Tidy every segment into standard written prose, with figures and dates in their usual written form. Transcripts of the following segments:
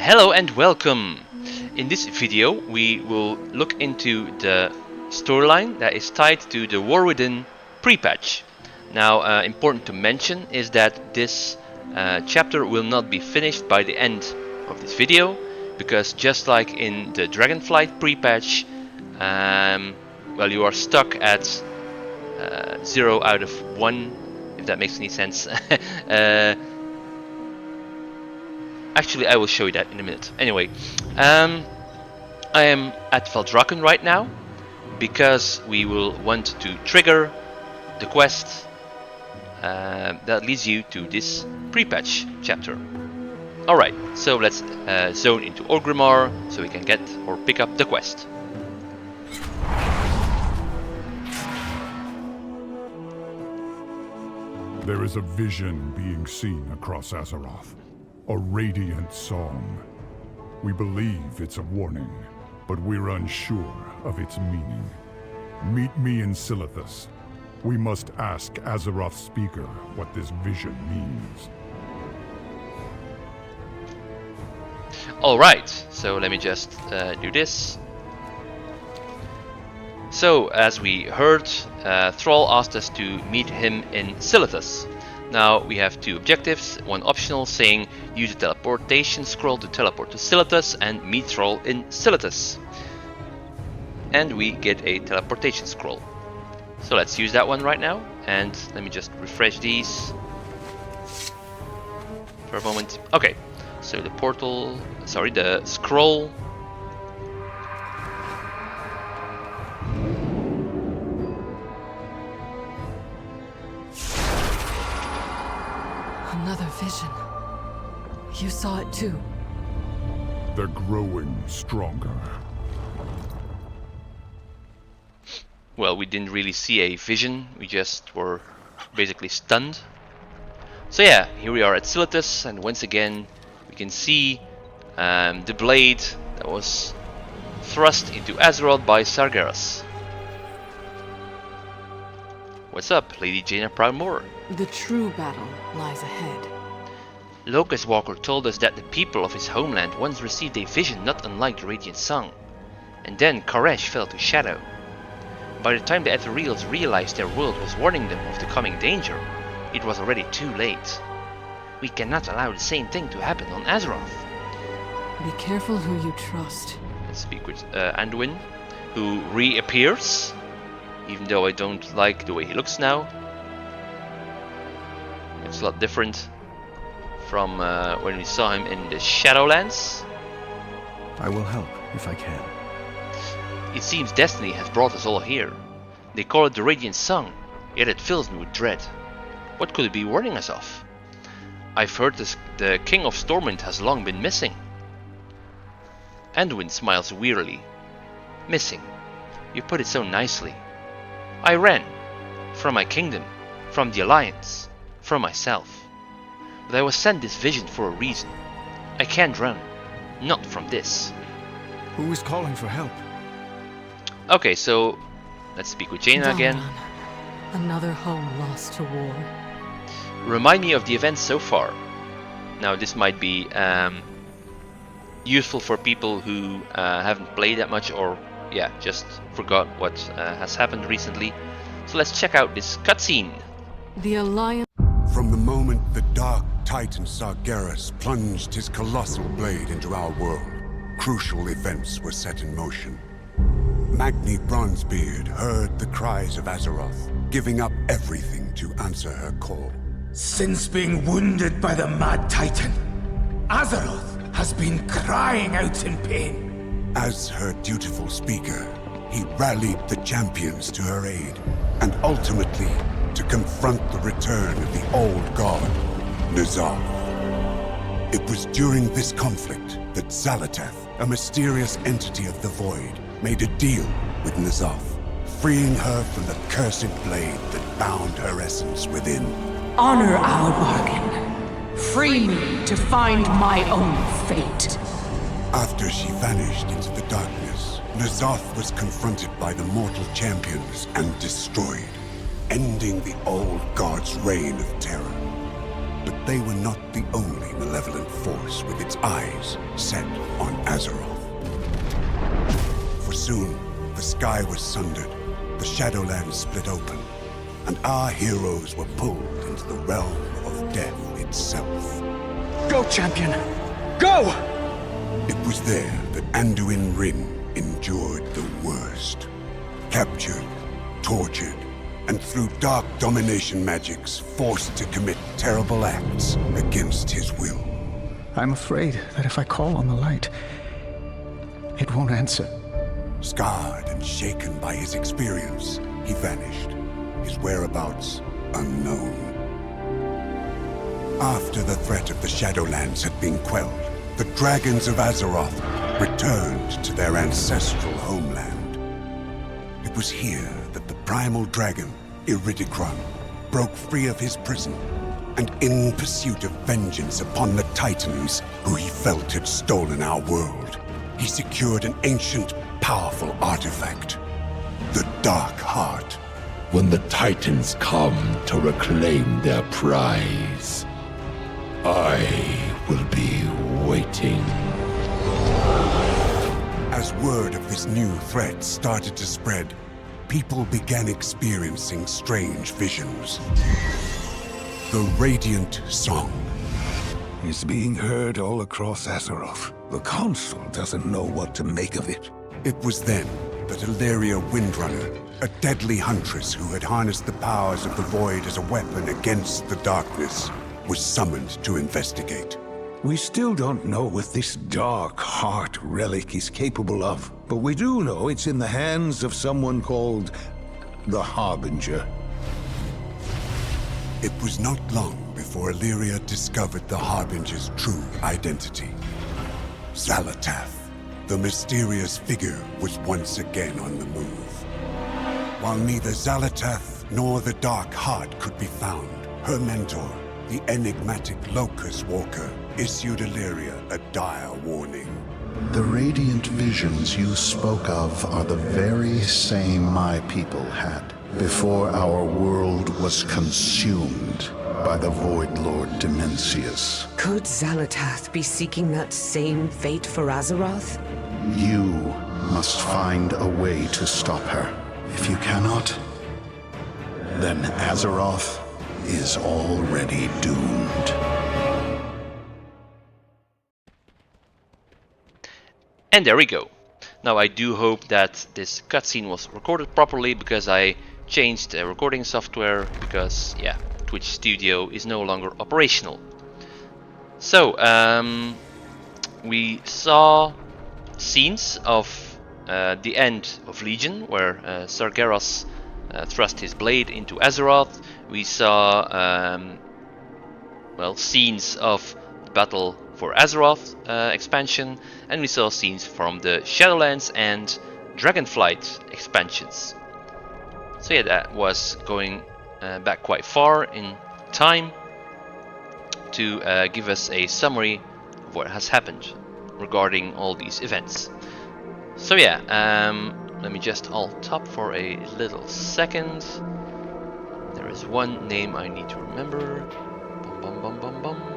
Hello and welcome! In this video we will look into the storyline that is tied to the War Within pre-patch. Now important to mention is that this chapter will not be finished by the end of this video, because just like in the Dragonflight pre-patch, well, you are stuck at 0 out of 1, if that makes any sense. Actually, I will show you that in a minute. Anyway, I am at Valdrakken right now because we will want to trigger the quest that leads you to this pre-patch chapter. Alright, so let's zone into Orgrimmar so we can get or pick up the quest. There is a vision being seen across Azeroth. A radiant song. We believe it's a warning, but we're unsure of its meaning. Meet me in Silithus. We must ask Azeroth's speaker what this vision means. Alright, so let me just do this. So, as we heard, Thrall asked us to meet him in Silithus. Now we have two objectives, one optional saying use the teleportation scroll to teleport to Silithus and meet Thrall in Silithus. And we get a teleportation scroll. So let's use that one right now, and let me just refresh these for a moment. Okay, so the scroll. Another vision. You saw it too. They're growing stronger. Well, we didn't really see a vision, we just were basically stunned. So yeah, here we are at Silithus, and once again we can see the blade that was thrust into Azeroth by Sargeras. What's up, Lady Jaina Proudmoore? The true battle lies ahead. Locust Walker told us that the people of his homeland once received a vision not unlike the Radiant Song, and then Koresh fell to shadow. By the time the Ethereals realized their world was warning them of the coming danger, it was already too late. We cannot allow the same thing to happen on Azeroth. Be careful who you trust. Let's speak with Anduin, who reappears, even though I don't like the way he looks now. It's a lot different from when we saw him in the Shadowlands. I will help if I can. It seems destiny has brought us all here. They call it the Radiant Song, yet it fills me with dread. What could it be warning us of? I've heard the King of Stormwind has long been missing. Anduin smiles wearily. Missing? You put it so nicely. I ran. From my kingdom. From the Alliance. From myself. But I was sent this vision for a reason. I can't run. Not from this. Who is calling for help? Okay, so let's speak with Jaina again. Another home lost to war. Remind me of the events so far. Now this might be useful for people who haven't played that much, or yeah, just forgot what has happened recently. So let's check out this cutscene. The Alliance. From the moment the Dark Titan Sargeras plunged his colossal blade into our world, crucial events were set in motion. Magni Bronzebeard heard the cries of Azeroth, giving up everything to answer her call. Since being wounded by the Mad Titan, Azeroth has been crying out in pain. As her dutiful speaker, he rallied the champions to her aid, and ultimately to confront the return of the old god, N'Zoth. It was during this conflict that Xal'atath, a mysterious entity of the Void, made a deal with N'Zoth, freeing her from the cursed blade that bound her essence within. Honor our bargain. Free me to find my own fate. After she vanished into the darkness, N'Zoth was confronted by the mortal champions and destroyed, ending the old god's reign of terror. But they were not the only malevolent force with its eyes set on Azeroth. For soon, the sky was sundered, the Shadowlands split open, and our heroes were pulled into the realm of death itself. Go, champion! Go! It was there that Anduin Wrynn endured the worst. Captured, tortured, and through dark domination magics, forced to commit terrible acts against his will. I'm afraid that if I call on the light, it won't answer. Scarred and shaken by his experience, he vanished, his whereabouts unknown. After the threat of the Shadowlands had been quelled, the dragons of Azeroth returned to their ancestral homeland. It was here that the primal dragon, Iridikron, broke free of his prison, and in pursuit of vengeance upon the Titans who he felt had stolen our world, he secured an ancient, powerful artifact, the Dark Heart. When the Titans come to reclaim their prize, I will be waiting. As word of this new threat started to spread, people began experiencing strange visions. The Radiant Song. It's being heard all across Azeroth. The Council doesn't know what to make of it. It was then that Illyria Windrunner, a deadly huntress who had harnessed the powers of the Void as a weapon against the darkness, was summoned to investigate. We still don't know what this Dark Heart relic is capable of, but we do know it's in the hands of someone called the Harbinger. It was not long before Illyria discovered the Harbinger's true identity. Xal'atath, the mysterious figure, was once again on the move. While neither Xal'atath nor the Dark Heart could be found, her mentor, the enigmatic Locust Walker, issued Illyria a dire warning. The radiant visions you spoke of are the very same my people had before our world was consumed by the Void Lord Dimensius. Could Xal'atath be seeking that same fate for Azeroth? You must find a way to stop her. If you cannot, then Azeroth is already doomed. And there we go. Now I do hope that this cutscene was recorded properly, because I changed the recording software, because yeah, Twitch Studio is no longer operational. So we saw scenes of the end of Legion, where Sargeras thrust his blade into Azeroth. We saw well, scenes of the battle for Azeroth expansion, and we saw scenes from the Shadowlands and Dragonflight expansions. So yeah, that was going back quite far in time to give us a summary of what has happened regarding all these events. So yeah, let me just alt top for a little second. There is one name I need to remember. Bum, bum, bum, bum, bum.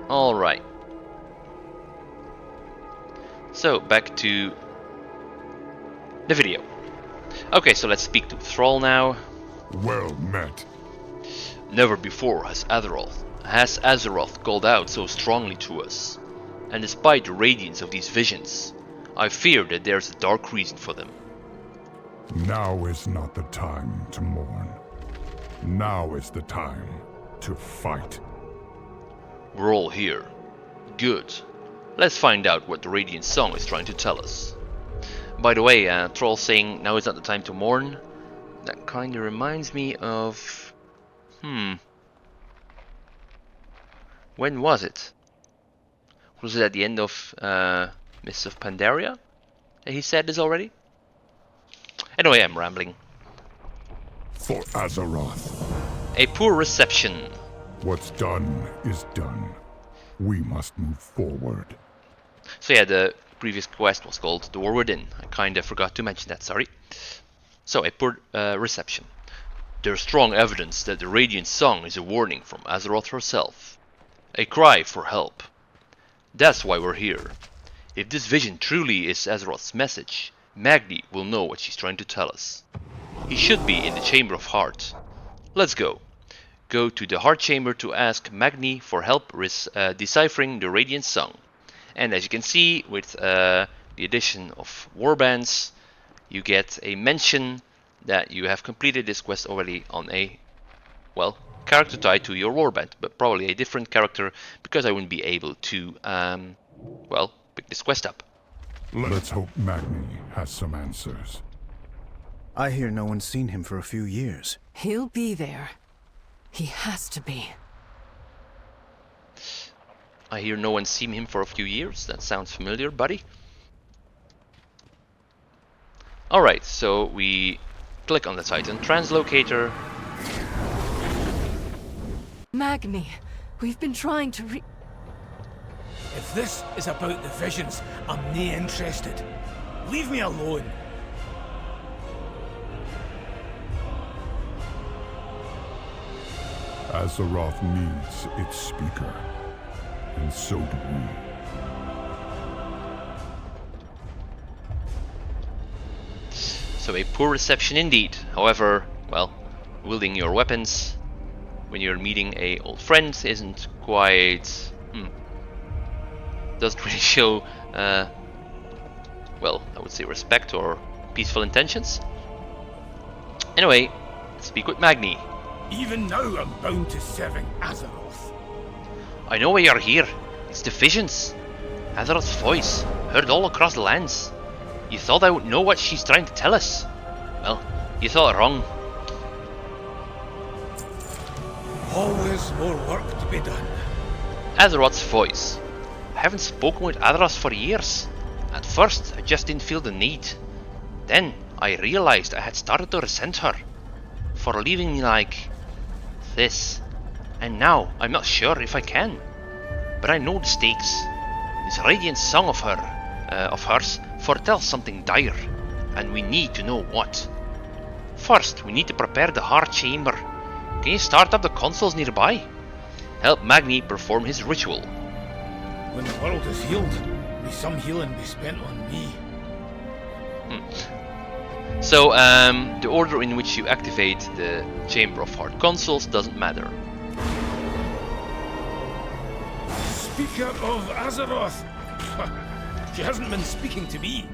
All right. So back to the video. Okay, so let's speak to Thrall now. Well met. Never before has Azeroth called out so strongly to us. And despite the radiance of these visions, I fear that there's a dark reason for them. Now is not the time to mourn. Now is the time to fight. We're all here. Good. Let's find out what the Radiant Song is trying to tell us. By the way, Troll saying now is not the time to mourn. That kinda reminds me of... When was it? Was it at the end of Mists of Pandaria that he said this already? Anyway, I'm rambling. For Azeroth. A poor reception. What's done is done. We must move forward. So yeah, the previous quest was called The War Within. I kinda forgot to mention that, sorry. So, a poor reception. There's strong evidence that the Radiant Song is a warning from Azeroth herself. A cry for help. That's why we're here. If this vision truly is Azeroth's message, Magni will know what she's trying to tell us. He should be in the Chamber of Heart. Let's go. Go to the Heart Chamber to ask Magni for help deciphering the Radiant Song. And as you can see, with the addition of warbands, you get a mention that you have completed this quest already on a, well, character tied to your warband, but probably a different character because I wouldn't be able to, well, pick this quest up. Let's hope Magni has some answers. I hear no one's seen him for a few years. He'll be there. He has to be. I hear no one's seen him for a few years. That sounds familiar, buddy. Alright, so we click on the Titan Translocator. Magni, we've been trying to If this is about the visions, I'm nae interested. Leave me alone. Azeroth needs its speaker, and so do we. So a poor reception indeed. However, well, wielding your weapons when you're meeting a old friend isn't quite... doesn't really show, well, I would say respect or peaceful intentions. Anyway, let's speak with Magni. Even now I'm bound to serving Azeroth. I know why you're here. It's the visions. Azeroth's voice, heard all across the lands. You thought I would know what she's trying to tell us. Well, you thought wrong. Always more work to be done. Azeroth's voice. I haven't spoken with Azeroth for years. At first, I just didn't feel the need. Then, I realized I had started to resent her for leaving me like this. And now, I'm not sure if I can. But I know the stakes. This radiant song of hers, foretells something dire. And we need to know what. First, we need to prepare the Heart Chamber. Can you start up the consoles nearby? Help Magni perform his ritual. When the world is healed, may some healing be spent on me. So, the order in which you activate the Chamber of Heart consoles doesn't matter. Speaker of Azeroth! She hasn't been speaking to me.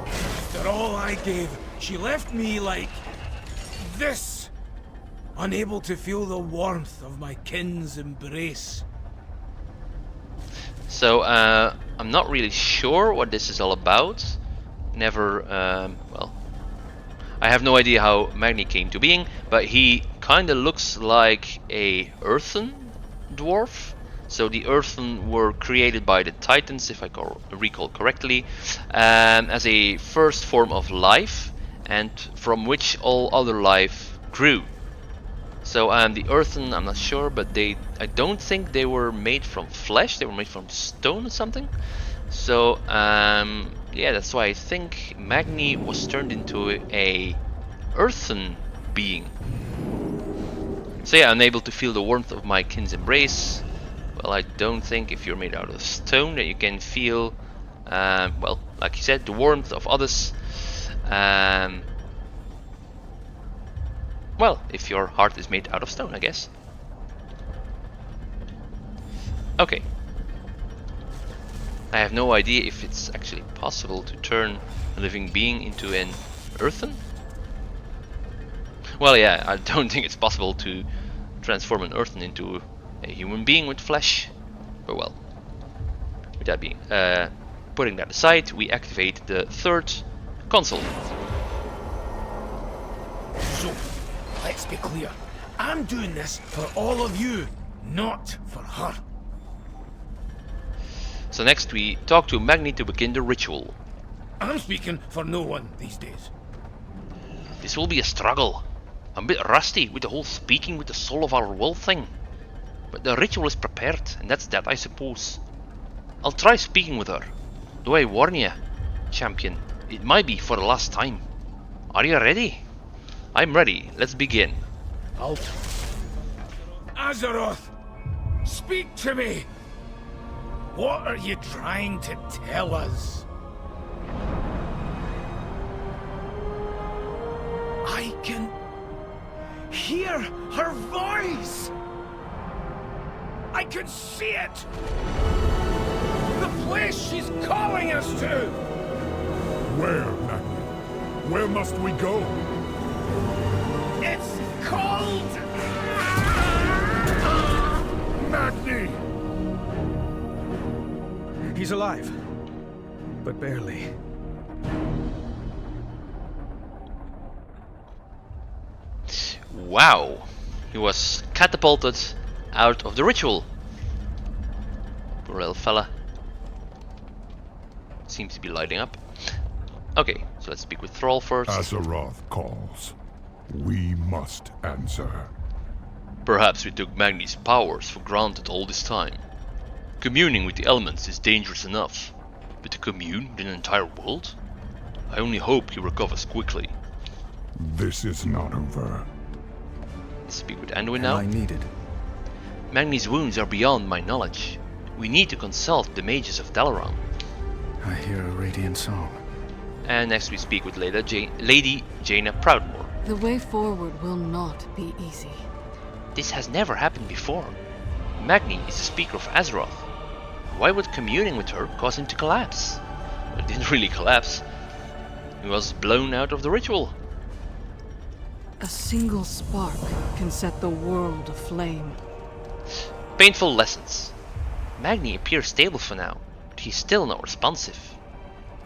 After all I gave, she left me like this. Unable to feel the warmth of my kin's embrace. So, I'm not really sure what this is all about. Never, well, I have no idea how Magni came to being, but he kinda looks like a earthen dwarf. So the earthen were created by the Titans, if I recall correctly, as a first form of life, and from which all other life grew. So the earthen, I'm not sure, but I don't think they were made from flesh. They were made from stone or something. So yeah, that's why I think Magni was turned into a earthen being. So yeah, unable to feel the warmth of my kin's embrace. Well, I don't think if you're made out of stone that you can feel, well, like you said, the warmth of others. Well, if your heart is made out of stone, I guess. Okay. I have no idea if it's actually possible to turn a living being into an earthen. Well, yeah, I don't think it's possible to transform an earthen into a human being with flesh. But well, with that being, putting that aside, we activate the third console. So, let's be clear. I'm doing this for all of you, not for her. So next we talk to Magni to begin the ritual. I'm speaking for no one these days. This will be a struggle. I'm a bit rusty with the whole speaking with the soul of our world thing. But the ritual is prepared, and that's that, I suppose. I'll try speaking with her. Though I warn you, champion, it might be for the last time. Are you ready? I'm ready. Let's begin. Azeroth! Speak to me! What are you trying to tell us? I can hear her voice! I can see it! The place she's calling us to! Where, Magni? Where must we go? It's called... Magni! He's alive, but barely. Wow, he was catapulted out of the ritual. Poor little fella. Seems to be lighting up. Okay, so let's speak with Thrall first. Azeroth calls. We must answer. Perhaps we took Magni's powers for granted all this time. Communing with the elements is dangerous enough, but to commune with an entire world? I only hope he recovers quickly. This is not over. Let's speak with Anduin now. I needed. Magni's wounds are beyond my knowledge. We need to consult the mages of Dalaran. I hear a radiant song. And next we speak with Lady Jaina Proudmoore. The way forward will not be easy. This has never happened before. Magni is the speaker of Azeroth. Why would communing with her cause him to collapse? Well, it didn't really collapse. He was blown out of the ritual. A single spark can set the world aflame. Painful lessons. Magni appears stable for now, but he's still not responsive.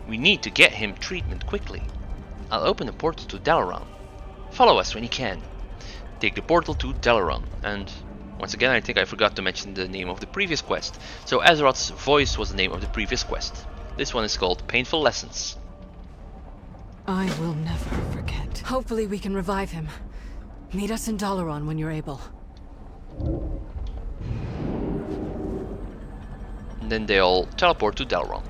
We need to get him treatment quickly. I'll open the portal to Dalaran. Follow us when you can. Take the portal to Dalaran, and once again I think I forgot to mention the name of the previous quest. So Azeroth's voice was the name of the previous quest. This one is called Painful Lessons. I will never forget. Hopefully we can revive him. Meet us in Dalaran when you're able. And then they all teleport to Dalaran.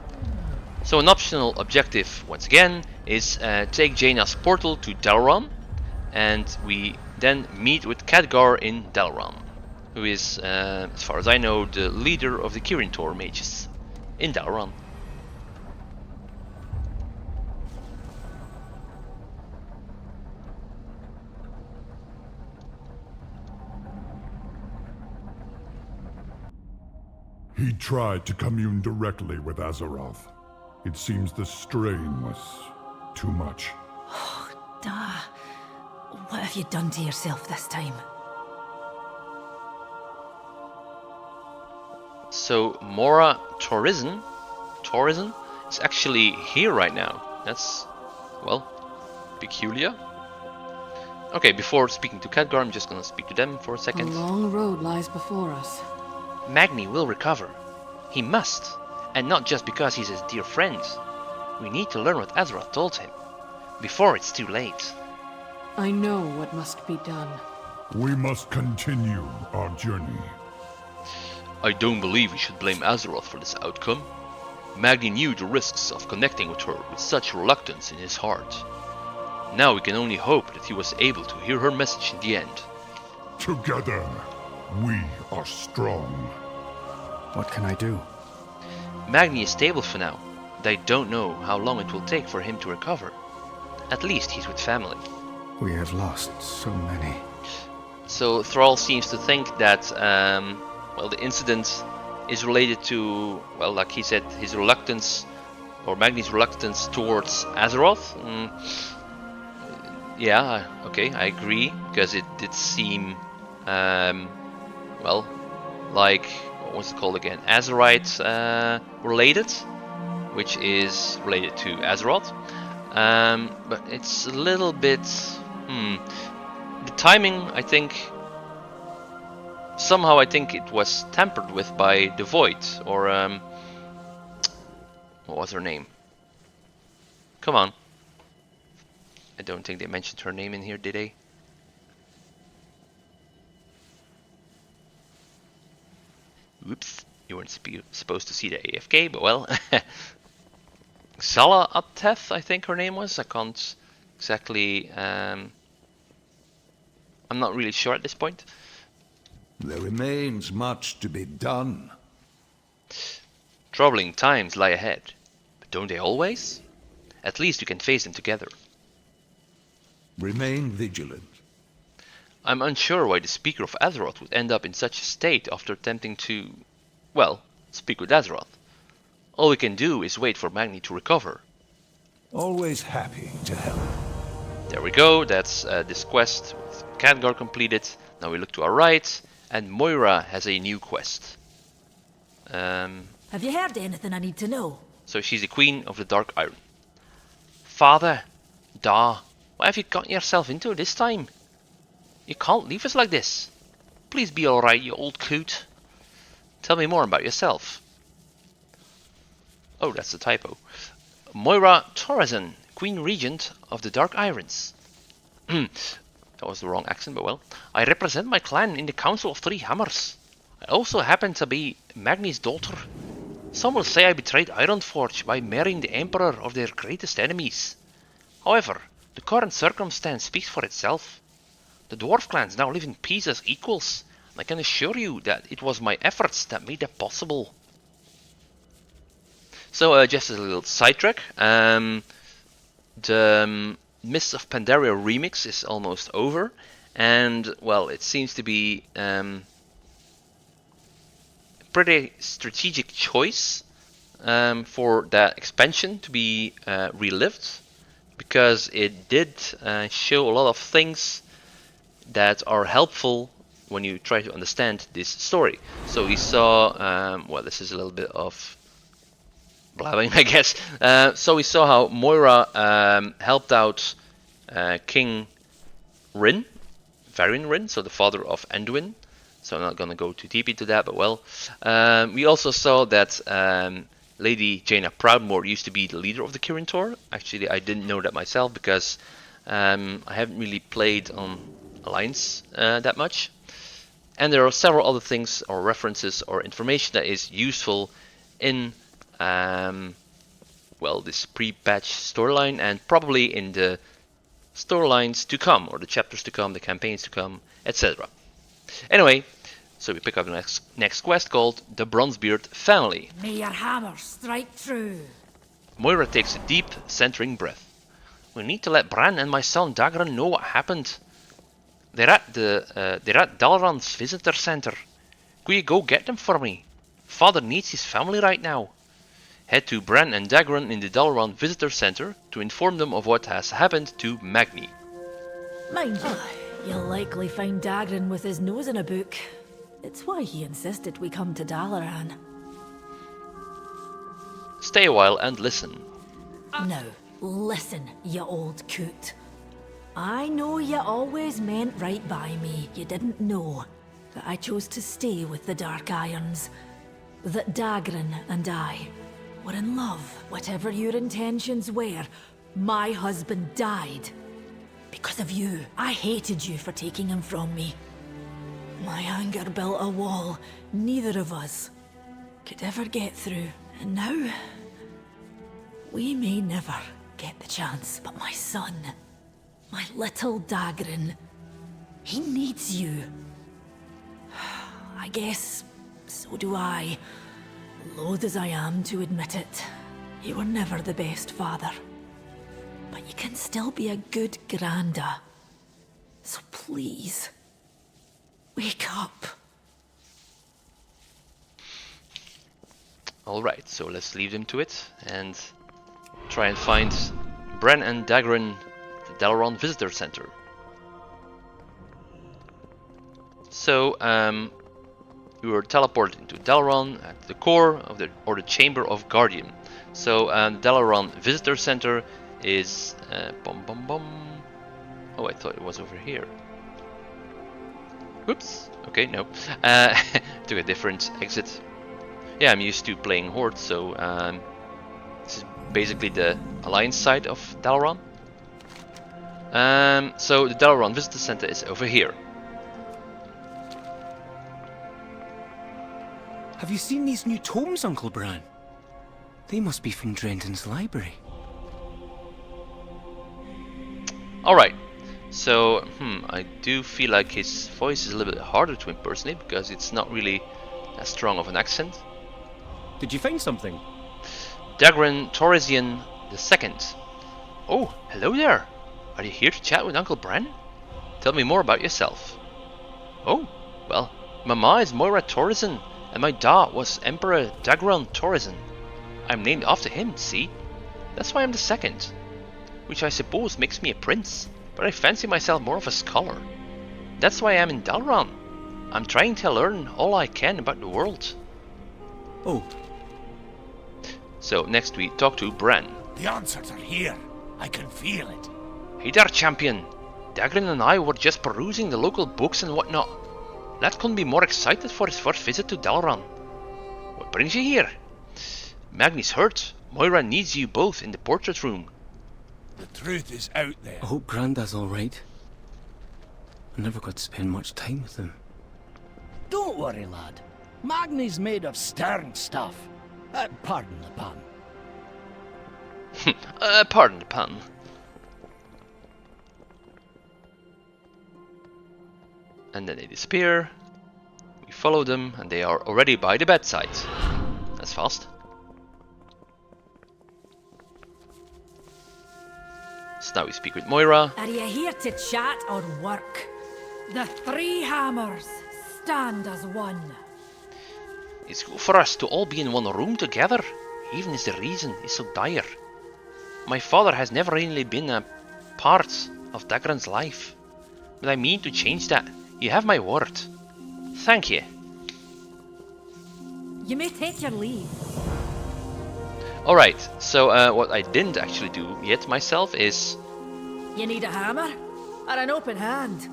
So an optional objective, once again, is take Jaina's portal to Dalaran, and we then meet with Khadgar in Dalaran, who is, as far as I know, the leader of the Kirin Tor mages in Dalaran. He tried to commune directly with Azeroth. It seems the strain was too much. Duh. What have you done to yourself this time? So Mora Torison is actually here right now. That's, well, peculiar. Okay, before speaking to Khadgar, I'm just gonna speak to them for a second. A long road lies before us. Magni will recover. He must. And not just because he's his dear friend. We need to learn what Azeroth told him. Before it's too late. I know what must be done. We must continue our journey. I don't believe we should blame Azeroth for this outcome. Magni knew the risks of connecting with her with such reluctance in his heart. Now we can only hope that he was able to hear her message in the end. Together, we are strong. What can I do? Magni is stable for now, but I don't know how long it will take for him to recover. At least he's with family. We have lost so many. So Thrall seems to think that, well, the incident is related to, well, like he said, his reluctance, or Magni's reluctance towards Azeroth. Yeah, okay, I agree, because it did seem, well, like, what was it called again? Azerite related, which is related to Azeroth. But it's a little bit, the timing, I think, somehow I think it was tampered with by the Void, or, what was her name? Come on. I don't think they mentioned her name in here, did they? Oops, you weren't supposed to see the AFK, but well. Xala Ateth, I think her name was. I can't exactly... I'm not really sure at this point. There remains much to be done. Troubling times lie ahead, but don't they always? At least we can face them together. Remain vigilant. I'm unsure why the Speaker of Azeroth would end up in such a state after attempting to, well, speak with Azeroth. All we can do is wait for Magni to recover. Always happy to help. There we go, that's this quest with Khadgar completed. Now we look to our right, and Moira has a new quest. Have you heard anything I need to know? So she's the Queen of the Dark Iron. Father, Da, what have you gotten yourself into this time? You can't leave us like this. Please be alright, you old coot. Tell me more about yourself. Oh, that's a typo. Moira Torreson, Queen Regent of the Dark Irons. That was the wrong accent, but well. I represent my clan in the Council of Three Hammers. I also happen to be Magni's daughter. Some will say I betrayed Ironforge by marrying the Emperor of their greatest enemies. However, the current circumstance speaks for itself. The dwarf clans now live in peace as equals, and I can assure you that it was my efforts that made that possible. So, just as a little sidetrack, the Mists of Pandaria remix is almost over, and, well, it seems to be a pretty strategic choice for that expansion to be relived, because it did show a lot of things that are helpful when you try to understand this story. So we saw, well, this is a little bit of blabbing, I guess. So we saw how Moira helped out King Rin, Varian Rin, so the father of Anduin. So I'm not going to go too deep into that, but well. We also saw that Lady Jaina Proudmoore used to be the leader of the Kirin Tor. Actually, I didn't know that myself because I haven't really played on Alliance that much. And there are several other things or references or information that is useful in well, this pre-patch storyline, and probably in the storylines to come, or the chapters to come, the campaigns to come, etc. Anyway, so we pick up the next quest called the Bronzebeard Family. May your hammer strike true. Moira takes a deep, centering breath. We need to let Bran and my son Dagran know what happened. They're at Dalaran's visitor center. Could you go get them for me? Father needs his family right now. Head to Bran and Dagran in the Dalaran visitor center to inform them of what has happened to Magni. Mind you, you'll likely find Dagran with his nose in a book. It's why he insisted we come to Dalaran. Stay a while and listen. Now, listen, you old coot. I know you always meant right by me. You didn't know that I chose to stay with the Dark Irons. That Dagran and I were in love. Whatever your intentions were, my husband died. Because of you. I hated you for taking him from me. My anger built a wall neither of us could ever get through. And now, we may never get the chance, but my son, my little Dagran, he needs you. I guess so do I. Loath as I am to admit it, you were never the best father. But you can still be a good granda. So please, wake up. Alright, so let's leave them to it and try and find Bran and Dagran at the Dalaran Visitor Center. So, we were teleported into Dalaran at the core of the Chamber of Guardian. So, the Dalaran Visitor Center is oh, I thought it was over here. Whoops. Okay, no. Took a different exit. Yeah, I'm used to playing Horde, so this is basically the Alliance side of Dalaran. So the Dalaran Visitor Center is over here. Have you seen these new tomes, Uncle Bran? They must be from Drenton's library. Alright, so, I do feel like his voice is a little bit harder to impersonate because it's not really as strong of an accent. Did you find something? Dagran Torresian II. Oh, hello there. Are you here to chat with Uncle Bran? Tell me more about yourself. Oh, well, Mama is Moira Torresian, and my dad was Emperor Dagran Torresian. I'm named after him, see? That's why I'm the second. Which I suppose makes me a prince, but I fancy myself more of a scholar. That's why I'm in Dalaran. I'm trying to learn all I can about the world. Oh. So next we talk to Bran. The answers are here. I can feel it. Hey there, champion. Dagran and I were just perusing the local books and whatnot. Lad couldn't be more excited for his first visit to Dalaran. What brings you here? Magni's hurt. Moira needs you both in the portrait room. The truth is out there. I hope Granda's alright. I never got to spend much time with him. Don't worry, lad. Magni's made of stern stuff. Pardon the pun. Pardon the pun. And then they disappear. We follow them and they are already by the bedside. That's fast. So now we speak with Moira. Are you here to chat or work? The three hammers stand as one. It's good for us to all be in one room together, even as the reason is so dire. My father has never really been a part of Dagran's life, but I mean to change that. You have my word. Thank you. You may take your leave. Alright, so what I didn't actually do yet myself is... You need a hammer? Or an open hand?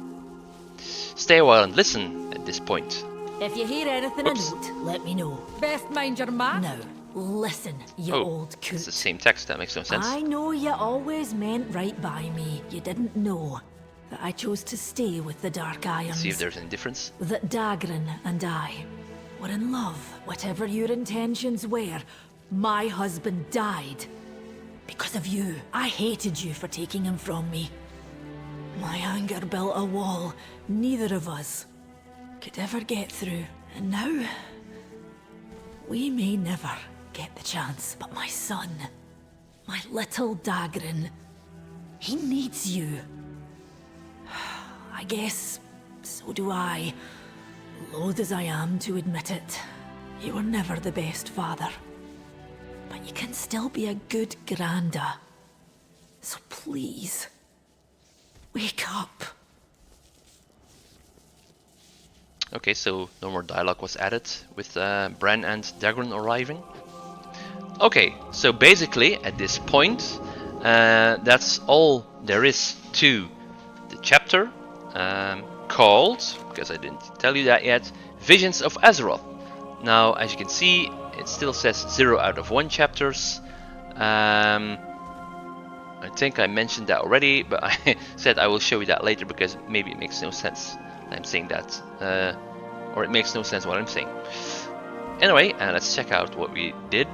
Stay a while and listen at this point. If you hear anything of note, let me know. Best mind your map. Now, listen, you old coot. It's the same text, that makes no sense. I know you always meant right by me. You didn't know that I chose to stay with the Dark Irons. See if there's any difference. That Dagran and I were in love. Whatever your intentions were, my husband died. Because of you. I hated you for taking him from me. My anger built a wall neither of us could ever get through. And now, we may never get the chance, but my son, my little Dagran, he needs you. I guess, so do I. Loath as I am to admit it, you were never the best father. But you can still be a good granda. So please, wake up. Okay, so no more dialogue was added with Bran and Dagran arriving. Okay, so basically at this point, that's all there is to the chapter called, because I didn't tell you that yet, Visions of Azeroth. Now, as you can see, it still says 0 out of 1 chapters. I think I mentioned that already, but I said I will show you that later because maybe it makes no sense I'm saying that. Or it makes no sense what I'm saying. Anyway, let's check out what we did.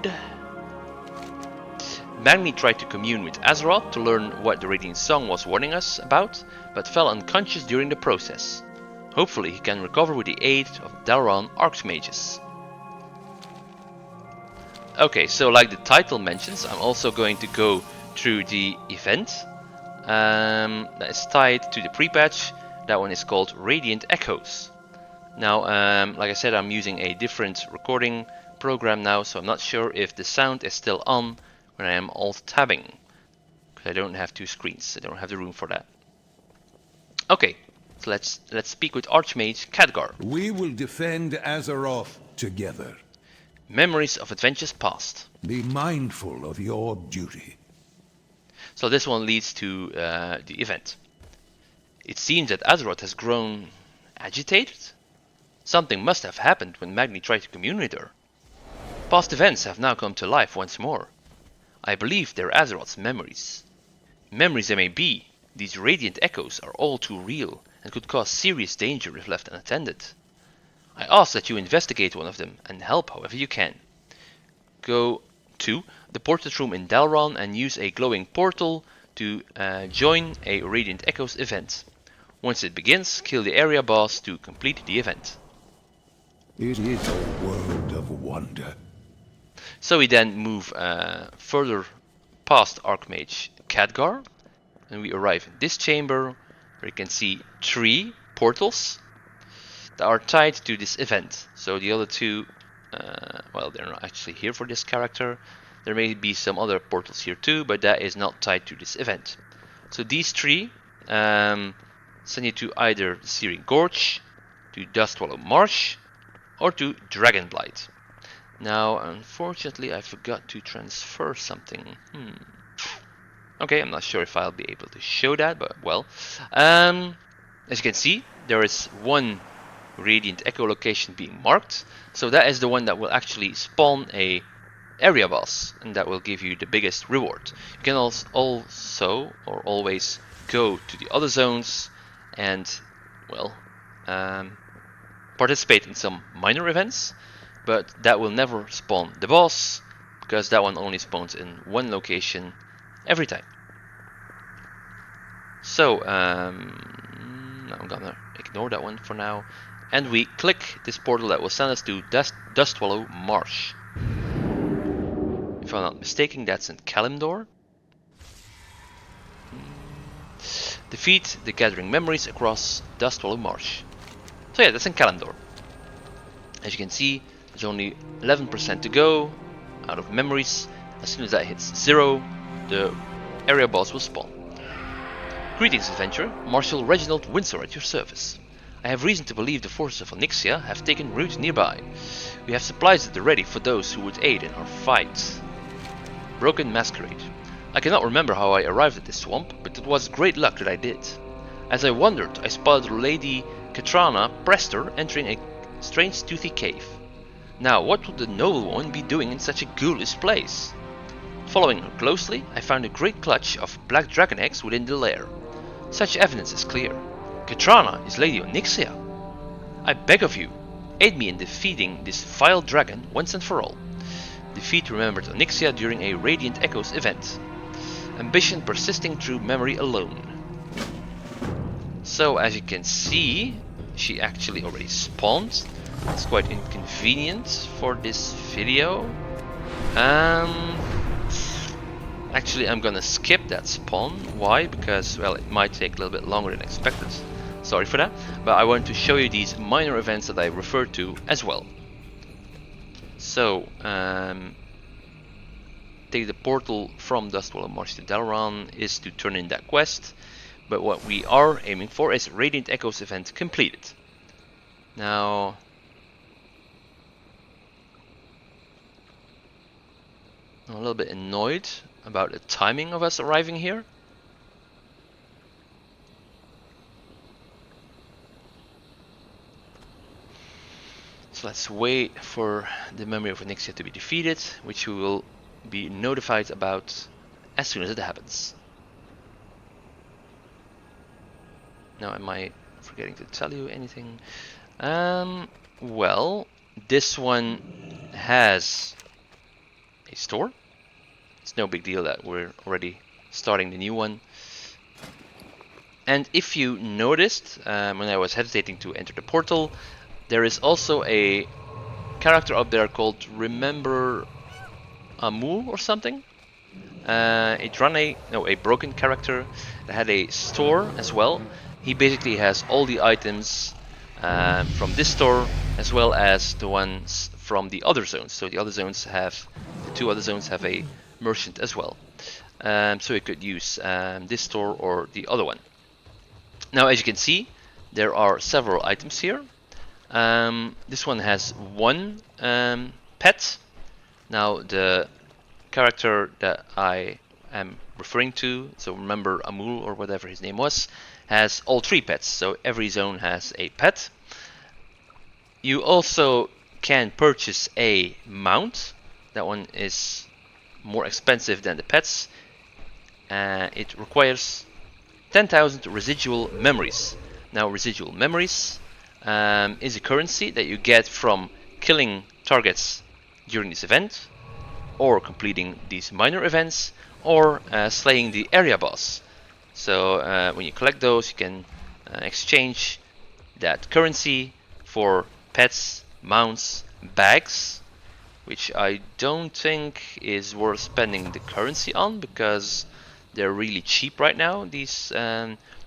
Magni tried to commune with Azeroth to learn what the Radiant Song was warning us about, but fell unconscious during the process. Hopefully he can recover with the aid of Dalaran Archmages. Okay, so like the title mentions, I'm also going to go through the event that is tied to the pre-patch. That one is called Radiant Echoes. Now, like I said, I'm using a different recording program now, so I'm not sure if the sound is still on when I am alt-tabbing, because I don't have two screens. I don't have the room for that. Okay, so let's speak with Archmage Khadgar. We will defend Azeroth together. Memories of adventures past. Be mindful of your duty. So this one leads to the event. It seems that Azeroth has grown agitated. Something must have happened when Magni tried to commune with her. Past events have now come to life once more. I believe they're Azeroth's memories. Memories they may be, these radiant echoes are all too real and could cause serious danger if left unattended. I ask that you investigate one of them and help however you can. Go to the portrait room in Dalron and use a glowing portal to join a Radiant Echoes event. Once it begins, kill the area boss to complete the event. It is a world of wonder. So we then move further past Archmage Khadgar, and we arrive in this chamber where you can see 3 portals that are tied to this event. So the other 2, well, they're not actually here for this character. There may be some other portals here too, but that is not tied to this event. So these 3 send you to either Searing Gorge, to Dustwallow Marsh, or to Dragonblight. Now, unfortunately, I forgot to transfer something. Okay, I'm not sure if I'll be able to show that, but well. As you can see, there is 1 Radiant Echo location being marked. So that is the one that will actually spawn a area boss, and that will give you the biggest reward. You can also or always go to the other zones and, well, participate in some minor events, but that will never spawn the boss, because that one only spawns in 1 location every time. So I'm gonna ignore that one for now, and we click this portal that will send us to Dustwallow Marsh. If I'm not mistaken, that's in Kalimdor. Defeat the gathering memories across Dustwallow Marsh. So yeah, that's in Kalimdor. As you can see, there's only 11% to go out of memories. As soon as that hits 0, the area boss will spawn. Greetings, adventurer. Marshal Reginald Windsor at your service. I have reason to believe the forces of Onyxia have taken root nearby. We have supplies at the ready for those who would aid in our fight. Broken Masquerade. I cannot remember how I arrived at this swamp, but it was great luck that I did. As I wandered, I spotted Lady Katrana Prester entering a strange toothy cave. Now, what would the noblewoman be doing in such a ghoulish place? Following her closely, I found a great clutch of black dragon eggs within the lair. Such evidence is clear. Katrana is Lady Onyxia. I beg of you, aid me in defeating this vile dragon once and for all. Defeat remembered Onyxia during a Radiant Echoes event. Ambition persisting through memory alone. So as you can see, she actually already spawned. It's quite inconvenient for this video. Actually, I'm gonna skip that spawn. Why? Because, well, it might take a little bit longer than expected. Sorry for that. But I want to show you these minor events that I referred to as well. So, take the portal from Dustwallow Marsh to Dalron is to turn in that quest. But what we are aiming for is Radiant Echoes event completed. Now, I'm a little bit annoyed about the timing of us arriving here. So let's wait for the memory of Onyxia to be defeated, which we will be notified about as soon as it happens. Now, am I forgetting to tell you anything? Well, this one has a store. It's no big deal that we're already starting the new one. And if you noticed, when I was hesitating to enter the portal, there is also a character up there called Remember Amu or something. A broken character that had a store as well. He basically has all the items from this store as well as the ones from the other zones. So the two other zones have a merchant as well. So you could use this store or the other one. Now, as you can see, there are several items here. This one has 1 pet. Now, the character that I am referring to, so remember Amul or whatever his name was, has all 3 pets. So every zone has a pet. You also can purchase a mount. That one is more expensive than the pets. It requires 10,000 residual memories. Now, residual memories is a currency that you get from killing targets during this event, or completing these minor events, or slaying the area boss. So when you collect those, you can exchange that currency for pets, mounts, bags, which I don't think is worth spending the currency on because they're really cheap right now, these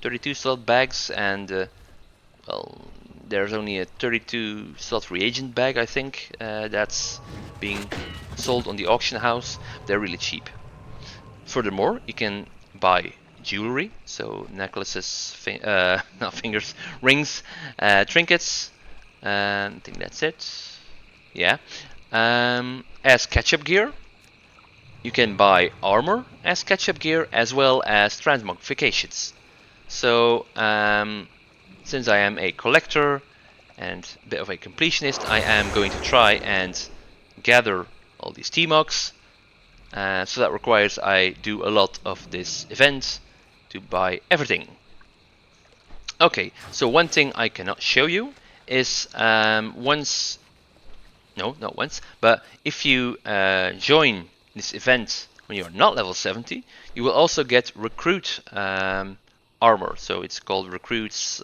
32 slot bags, and well, there's only a 32 slot reagent bag, I think, that's being sold on the auction house. They're really cheap. Furthermore, you can buy jewelry, so necklaces, not fingers, rings, trinkets, I think that's it. Yeah. As catch-up gear, you can buy armor as catch-up gear, as well as transmogrifications. So, since I am a collector and a bit of a completionist, I am going to try and gather all these T-Mogs. So that requires I do a lot of this event to buy everything. Okay, so one thing I cannot show you is but if you join this event when you are not level 70, you will also get recruit armor. So it's called recruits,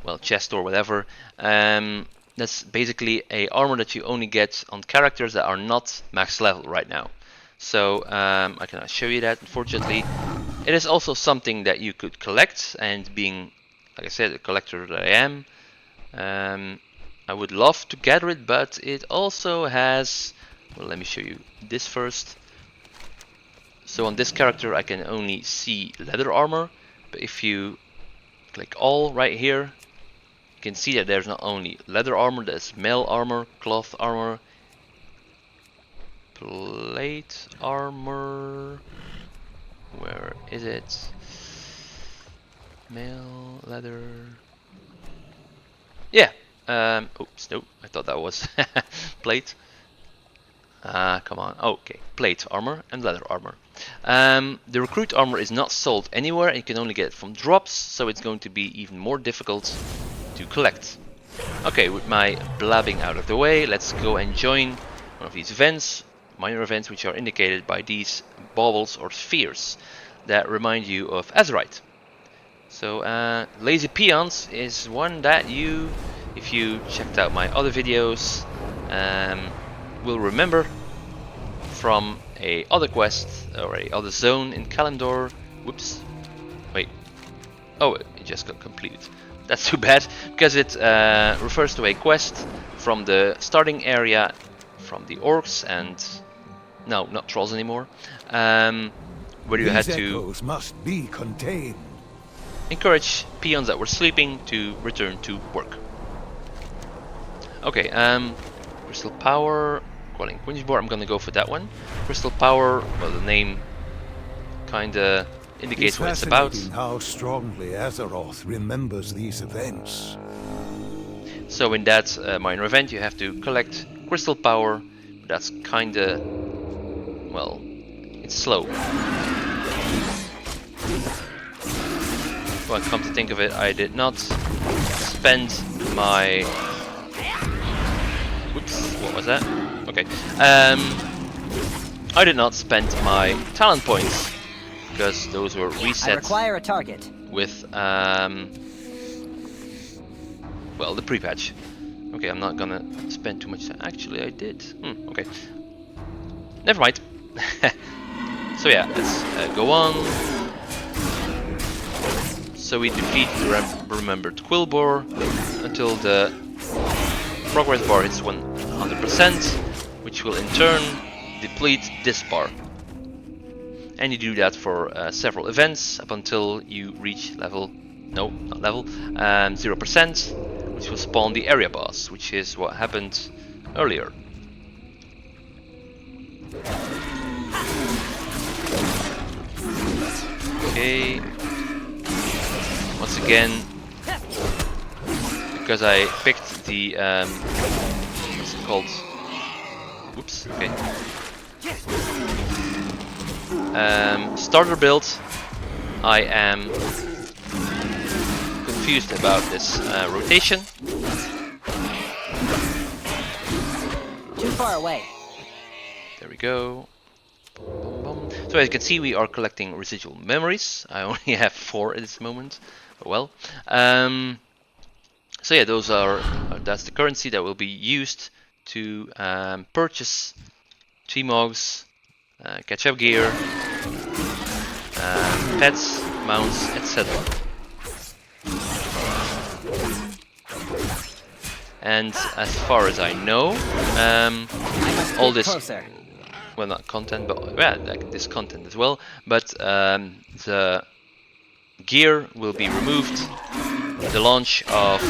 well, chest or whatever. That's basically a armor that you only get on characters that are not max level right now. So I cannot show you that, unfortunately. It is also something that you could collect, and being, like I said, a collector that I am, I would love to gather it, but it also has, well, let me show you this first. So on this character I can only see leather armor, but if you click all right here, you can see that there's not only leather armor, there's mail armor, cloth armor, plate armor, where is it? Mail, leather, yeah. Oops, no, I thought that was plate. Come on, okay, plate armor and leather armor. The recruit armor is not sold anywhere, and you can only get it from drops, so it's going to be even more difficult to collect. Okay, with my blabbing out of the way, let's go and join one of these events, minor events, which are indicated by these baubles or spheres that remind you of Azerite. So lazy peons is one that you, if you checked out my other videos, will remember from a other quest or a other zone in Kalimdor. Whoops, wait, oh, it just got completed. That's too bad, because it refers to a quest from the starting area from the orcs and, no, not trolls anymore, where you had to must be contained. Encourage peons that were sleeping to return to work. Okay, Crystal Power, Quelling Quinchboard, I'm gonna go for that one. Crystal Power, well, the name kinda indicates what it's about. How strongly Azeroth remembers these events. So in that minor event you have to collect Crystal Power. That's kinda, well, it's slow. Well, come to think of it, I did not spend my... Whoops, what was that? Okay. I did not spend my talent points, because those were reset. I require a target. With, well, the pre-patch. Okay, I'm not gonna spend too much time. Actually, I did. Okay. Never mind. So yeah, let's go on. So we defeat the remembered Quillbore until the progress bar hits 100%, which will in turn deplete this bar. And you do that for several events up until you reach level, no, not level, 0%, which will spawn the area boss, which is what happened earlier. Okay. Once again, because I picked the what's it called? Oops. Okay. starter build, I am confused about this rotation. Too far away. There we go. Boom, boom. So as you can see, we are collecting residual memories. I only have 4 at this moment. But well. So yeah, that's the currency that will be used to purchase Treemogs, catch up gear, pets, mounts, etc. And as far as I know, all this, well, not content, but yeah, like this content as well, but the gear will be removed at the launch of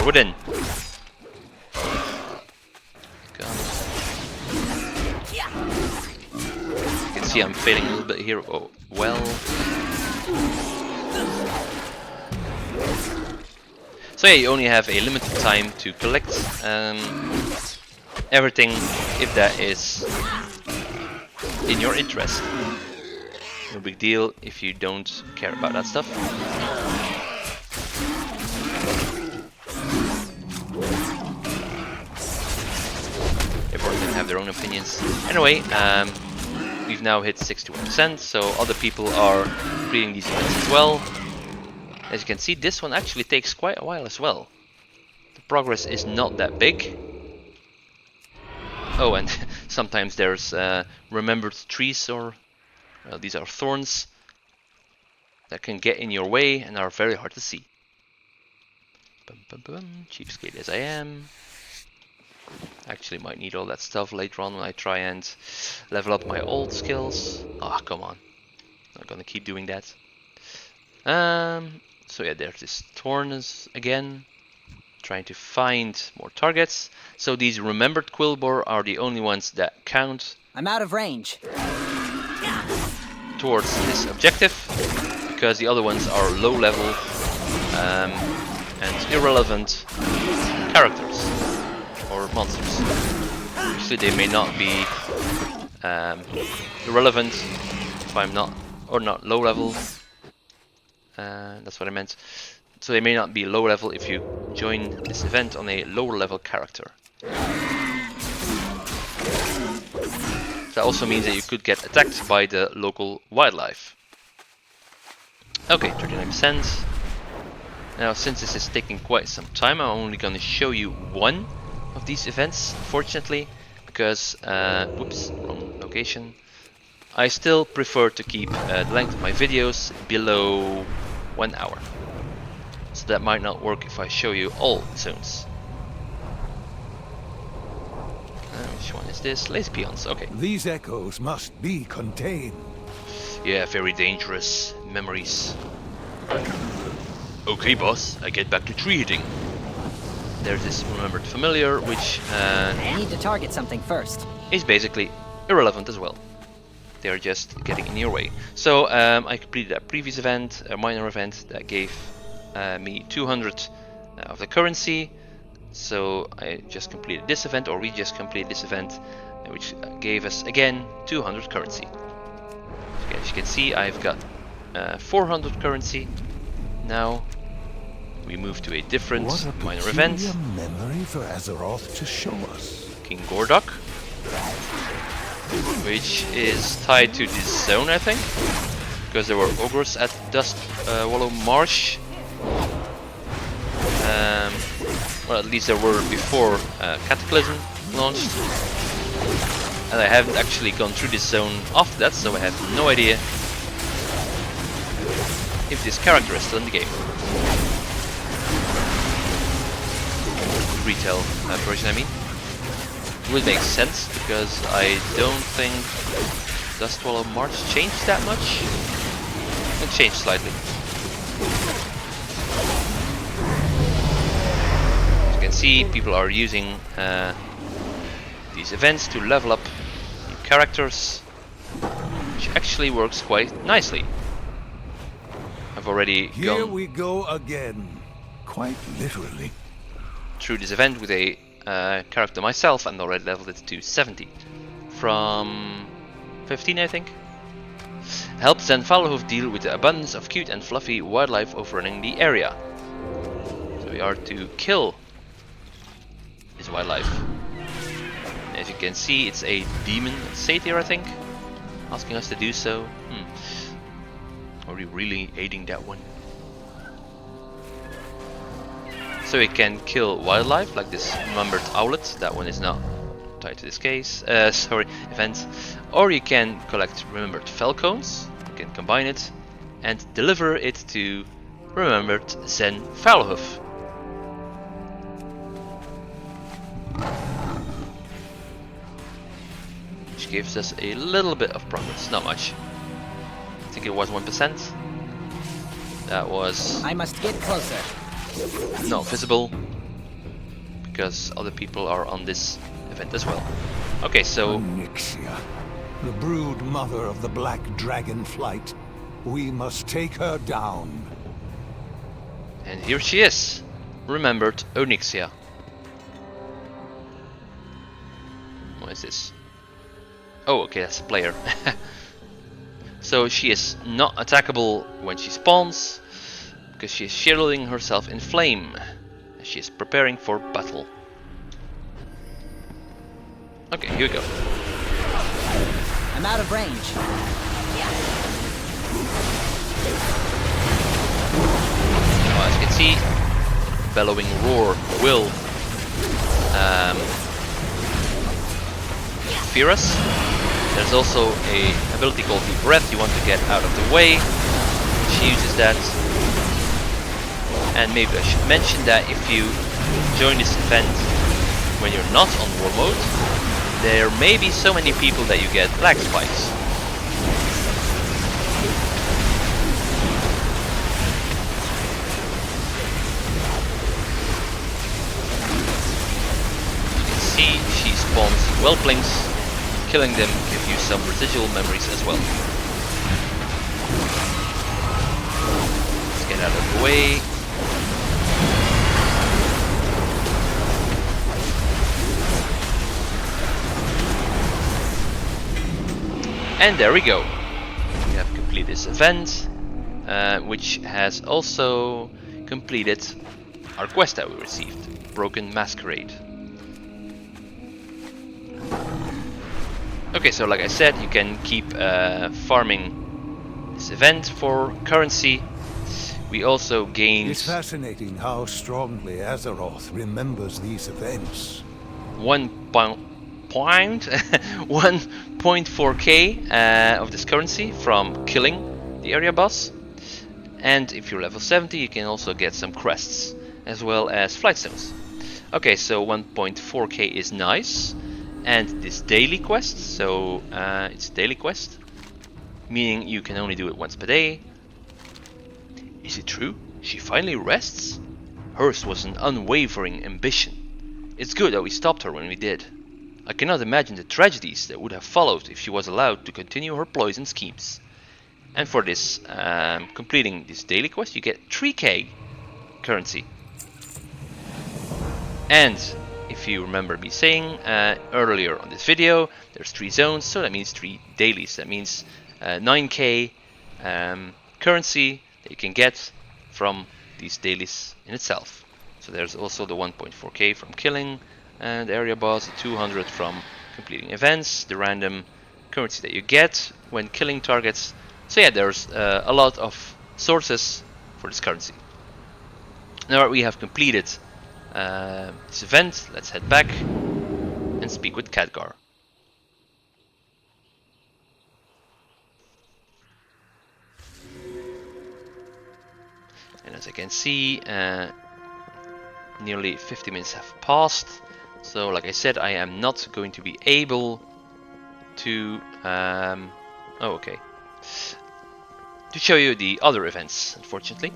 Within. You can see I'm failing a little bit here. Oh, well. So yeah, you only have a limited time to collect everything if that is in your interest. No big deal if you don't care about that stuff. Everyone can have their own opinions. Anyway, we've now hit 61%, so other people are completing these events as well. As you can see, this one actually takes quite a while as well. The progress is not that big. Oh, and sometimes there's remembered trees, or well, these are thorns that can get in your way and are very hard to see. Bum, bum, bum. Cheapskate as I am. Actually might need all that stuff later on when I try and level up my old skills. Ah, oh, come on. Not gonna keep doing that. So yeah, there's this thorns again. Trying to find more targets. So these remembered quillbore are the only ones that count. I'm out of range. Towards this objective, because the other ones are low level and irrelevant characters or monsters. Actually, they may not be irrelevant if I'm not, or not low level. That's what I meant. So they may not be low level if you join this event on a lower level character. That also means that you could get attacked by the local wildlife. Okay, 39%. Now, since this is taking quite some time, I'm only going to show you one of these events, unfortunately, because, whoops, wrong location. I still prefer to keep the length of my videos below 1 hour. So that might not work if I show you all zones. Which one is this? Lazy peons, okay. These echoes must be contained. Yeah, very dangerous memories. Okay, boss, I get back to tree hitting. There's this remembered familiar, which I need to target something first. Is basically irrelevant as well. They are just getting in your way. So I completed a previous event, a minor event that gave me 200 of the currency. So I just completed this event, or we just completed this event, which gave us again 200 currency. So as you can see, I've got 400 currency. Now we move to a different minor event. What a memory for Azeroth to show us. King Gordok, which is tied to this zone, I think, because there were ogres at Dust Wallow Marsh. Well, at least there were before Cataclysm launched, and I haven't actually gone through this zone after that, so I have no idea if this character is still in the game. Retail version, I mean. It would make sense, because I don't think Dust Wallow March changed that much. It changed slightly. See, people are using these events to level up new characters, which actually works quite nicely. I've already Here gone we go again, quite literally, through this event with a character myself, and already leveled it to 70 from 15, I think. Help Zen Fallowhoof deal with the abundance of cute and fluffy wildlife overrunning the area. So we are to kill this wildlife. As you can see, it's a demon satyr, I think, asking us to do so. Are we really aiding that one? So we can kill wildlife, like this numbered owlet. That one is not tied to this case. Event. Or you can collect remembered falcons. You can combine it and deliver it to remembered Zen Fallowhoof. Which gives us a little bit of progress, not much. I think it was 1%. That was... I must get closer. Not visible, because other people are on this event as well. Okay, so... Onyxia, the brood mother of the Black Dragon Flight. We must take her down. And here she is, remembered Onyxia. What is this? Oh, okay, that's a player. So she is not attackable when she spawns, because she is shielding herself in flame. She is preparing for battle. Okay, here we go. I'm out of range. Well, as you can see, bellowing roar will fear us. There's also a ability called Deep Breath you want to get out of the way. She uses that. And maybe I should mention that if you join this event when you're not on war mode, there may be so many people that you get lag spikes. You can see she spawns whelplings. Killing them give you some residual memories as well. Let's get out of the way. And there we go. We have completed this event, which has also completed our quest that we received, Broken Masquerade. Okay, so like I said, you can keep farming this event for currency. We also gained... It's fascinating how strongly Azeroth remembers these events. 1.4k of this currency from killing the area boss. And if you're level 70, you can also get some crests, as well as flight stones. Okay, so 1.4k is nice. And this daily quest, so it's a daily quest, meaning you can only do it once per day. Is it true? She finally rests? Hers was an unwavering ambition. It's good that we stopped her when we did. I cannot imagine the tragedies that would have followed if she was allowed to continue her ploys and schemes. And for this, completing this daily quest, you get 3k currency. And if you remember me saying earlier on this video, there's 3 zones, so that means 3 dailies. That means 9k currency that you can get from these dailies in itself. So there's also the 1.4k from killing the area boss, the 200 from completing events, the random currency that you get when killing targets. So yeah, there's a lot of sources for this currency. Now that we have completed this event, let's head back and speak with Khadgar. And as I can see, nearly 50 minutes have passed. So like I said, I am not going to be able to to show you the other events, unfortunately.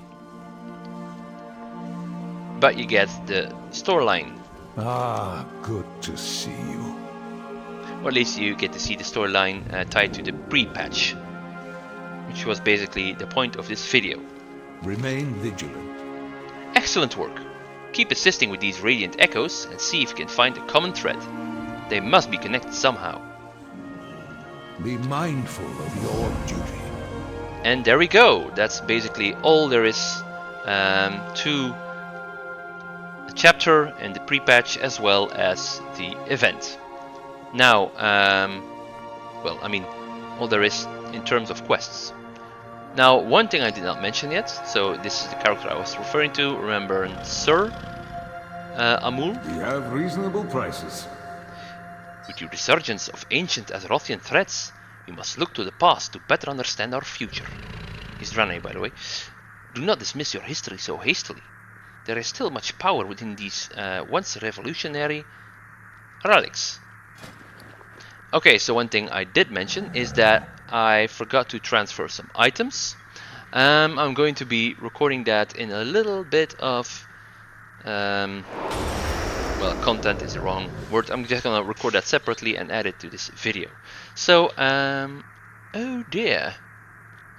But you get the storyline. Ah, good to see you. Or at least you get to see the storyline tied to the pre-patch, which was basically the point of this video. Remain vigilant. Excellent work. Keep assisting with these radiant echoes and see if you can find a common thread. They must be connected somehow. Be mindful of your duty. And there we go. That's basically all there is to the chapter and the pre-patch, as well as the event. Now, well, I mean, all there is in terms of quests. Now, one thing I did not mention yet, so this is the character I was referring to, remember Sir Amul? We have reasonable prices. With the resurgence of ancient Azerothian threats, we must look to the past to better understand our future. He's Draenei, by the way. Do not dismiss your history so hastily. There is still much power within these once revolutionary relics. Okay, so one thing I did mention is that I forgot to transfer some items. I'm going to be recording that in a little bit of well, content is the wrong word. I'm just gonna record that separately and add it to this video. So, oh dear,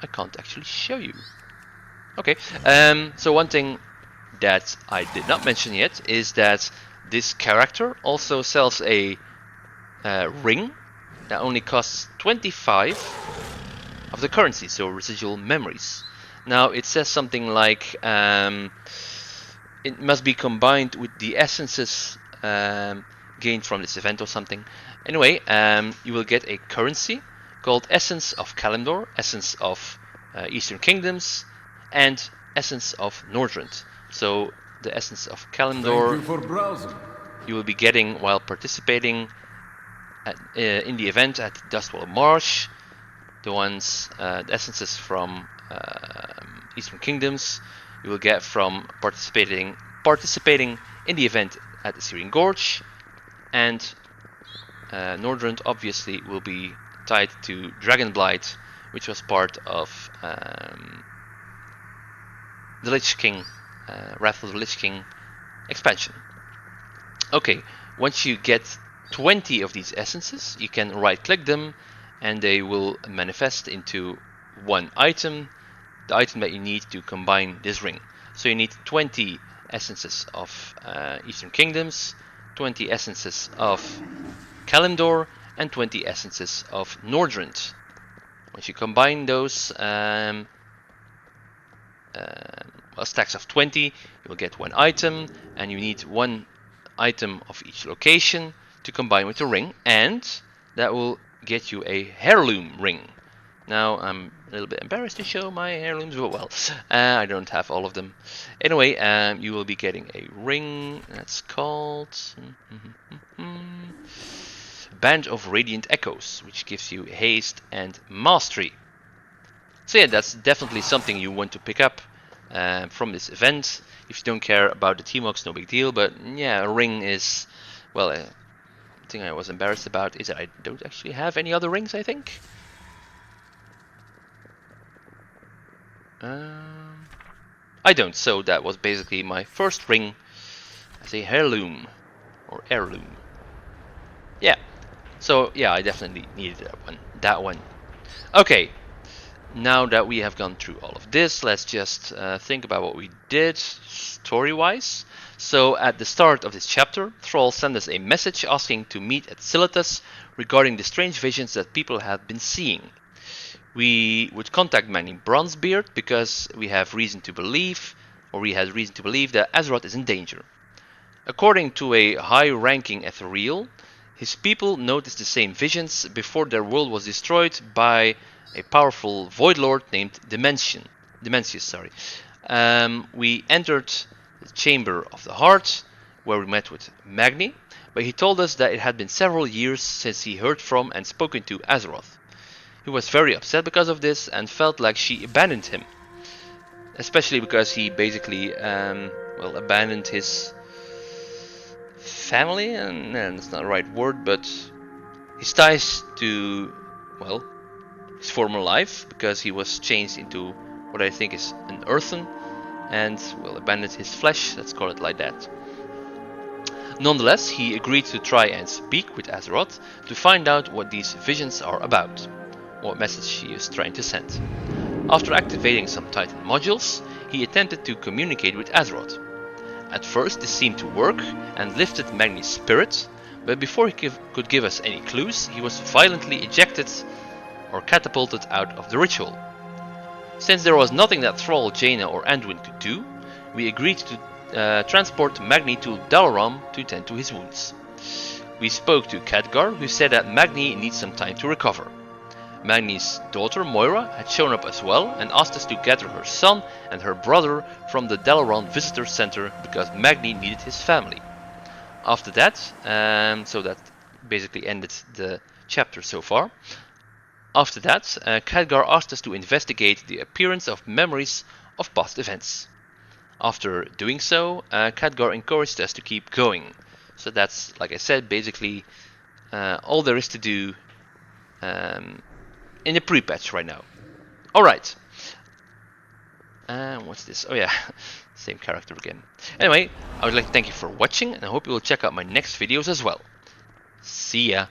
I can't actually show you. Okay, so one thing that I did not mention yet is that this character also sells a ring that only costs 25 of the currency, so residual memories. Now it says something like it must be combined with the essences gained from this event or something. Anyway, you will get a currency called Essence of Kalimdor, Essence of Eastern Kingdoms, and Essence of Northrend. So the Essence of Kalimdor you will be getting while participating in the event at Dustwall Marsh. The ones, the essences from Eastern Kingdoms you will get from participating in the event at the Syrian Gorge, and Northrend obviously will be tied to Dragonblight, which was part of the Lich King, Wrath of the Lich King expansion. Okay, once you get 20 of these essences, you can right-click them, and they will manifest into one item, the item that you need to combine this ring. So you need 20 essences of Eastern Kingdoms, 20 essences of Kalimdor, and 20 essences of Northrend. Once you combine those stacks of 20, you will get one item, and you need one item of each location to combine with the ring, and that will get you a heirloom ring. Now I'm a little bit embarrassed to show my heirlooms, but well, I don't have all of them. Anyway, you will be getting a ring that's called Band of Radiant Echoes, which gives you haste and mastery. So yeah, that's definitely something you want to pick up from this event. If you don't care about the T-Mox, no big deal, but yeah, a ring is, well, the thing I was embarrassed about is that I don't actually have any other rings, I think. I don't, so that was basically my first ring as a heirloom, or heirloom. Yeah, so yeah, I definitely needed that one. Okay, now that we have gone through all of this, let's just think about what we did story-wise. So at the start of this chapter, Thrall sent us a message asking to meet at Silithus regarding the strange visions that people have been seeing. We would contact Manny Bronzebeard because we have reason to believe, or we had reason to believe, that Azeroth is in danger. According to a high-ranking Ethereal, his people noticed the same visions before their world was destroyed by a powerful Void Lord named Dimensius. We entered the Chamber of the Heart, where we met with Magni, but he told us that it had been several years since he heard from and spoken to Azeroth. He was very upset because of this and felt like she abandoned him, especially because he basically well, abandoned his family, and that's not the right word, but his ties to, well, his former life, because he was changed into what I think is an earthen, and, well, abandoned his flesh, let's call it like that. Nonetheless, he agreed to try and speak with Azeroth to find out what these visions are about, what message she is trying to send. After activating some Titan modules, he attempted to communicate with Azeroth. At first this seemed to work and lifted Magni's spirit, but before he could give us any clues, he was violently ejected or catapulted out of the ritual. Since there was nothing that Thrall, Jaina or Anduin could do, we agreed to transport Magni to Dalaran to tend to his wounds. We spoke to Khadgar, who said that Magni needs some time to recover. Magni's daughter Moira had shown up as well and asked us to gather her son and her brother from the Dalaran Visitor Center because Magni needed his family. After that, so that basically ended the chapter so far. After that, Khadgar asked us to investigate the appearance of memories of past events. After doing so, Khadgar encouraged us to keep going. So that's, like I said, basically all there is to do in the pre-patch right now. Alright. What's this? Oh yeah, same character again. Anyway, I would like to thank you for watching, and I hope you will check out my next videos as well. See ya!